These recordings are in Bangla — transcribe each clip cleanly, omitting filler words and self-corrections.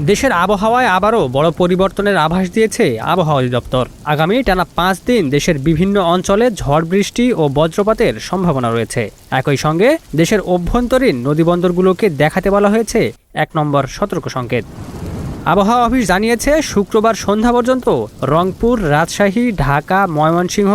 দেশের আবহাওয়ায় আবারও বড় পরিবর্তনের আভাস দিয়েছে আবহাওয়া অধিদপ্তর। আগামী টানা 5 দিন দেশের বিভিন্ন অঞ্চলে ঝড় বৃষ্টি ও বজ্রপাতের সম্ভাবনা রয়েছে। একই সঙ্গে দেশের অভ্যন্তরীণ নদীবন্দরগুলোকে দেখাতে বলা হয়েছে 1 নম্বর সতর্ক সংকেত। আবহাওয়া অফিস জানিয়েছে, শুক্রবার সন্ধ্যা পর্যন্ত রংপুর, রাজশাহী, ঢাকা, ময়মনসিংহ,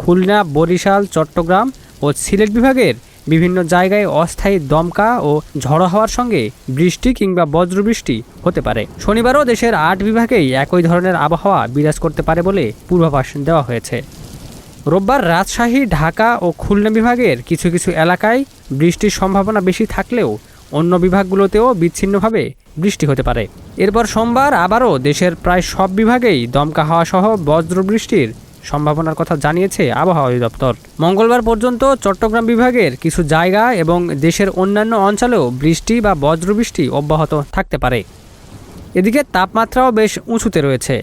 খুলনা, বরিশাল, চট্টগ্রাম ও সিলেট বিভাগের বিভিন্ন জায়গায় অস্থায়ী দমকা ও ঝড়ো হওয়ার সঙ্গে বৃষ্টি কিংবা বজ্রবৃষ্টি হতে পারে। শনিবারও দেশের 8 বিভাগেই একই ধরনের আবহাওয়া বিরাজ করতে পারে বলে পূর্বাভাস দেওয়া হয়েছে। রোববার রাজশাহী, ঢাকা ও খুলনা বিভাগের কিছু কিছু এলাকায় বৃষ্টির সম্ভাবনা বেশি থাকলেও অন্য বিভাগগুলোতেও বিচ্ছিন্নভাবে বৃষ্টি হতে পারে। এরপর সোমবার আবারও দেশের প্রায় সব বিভাগেই দমকা হাওয়া সহ বজ্রবৃষ্টির সম্ভাবনার কথা জানিয়েছে আবহাওয়া অধিদপ্তর। মঙ্গলবার পর্যন্ত চট্টগ্রাম বিভাগের কিছু জায়গা এবং দেশের অন্যান্য অঞ্চলেও বৃষ্টি বা বজ্রবৃষ্টি অব্যাহত থাকতে পারে। এদিকে তাপমাত্রাও বেশ উঁচুতে রয়েছে।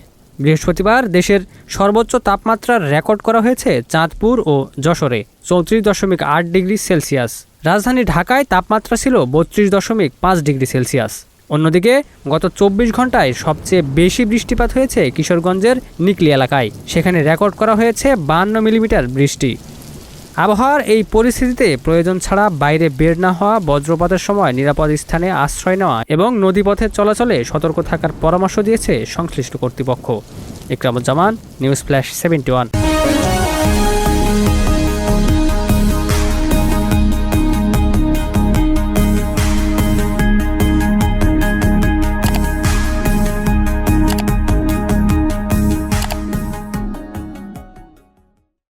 বৃহস্পতিবার দেশের সর্বোচ্চ তাপমাত্রা রেকর্ড করা হয়েছে চাঁদপুর ও যশোরে 34.8 ডিগ্রি সেলসিয়াস। রাজধানী ঢাকায় তাপমাত্রা ছিল 32.5 ডিগ্রি সেলসিয়াস। অন্যদিকে গত 24 ঘন্টায় সবচেয়ে বেশি বৃষ্টিপাত হয়েছে কিশোরগঞ্জের নিকলি এলাকায়। সেখানে রেকর্ড করা হয়েছে 52 মিলিমিটার বৃষ্টি। আবহাওয়ার এই পরিস্থিতিতে প্রয়োজন ছাড়া বাইরে বের না হওয়া, বজ্রপাতের সময় নিরাপদ স্থানে আশ্রয় নেওয়া এবং নদীপথে চলাচলে সতর্ক থাকার পরামর্শ দিয়েছে সংশ্লিষ্ট কর্তৃপক্ষ। Ikramuzzaman, news flash 71।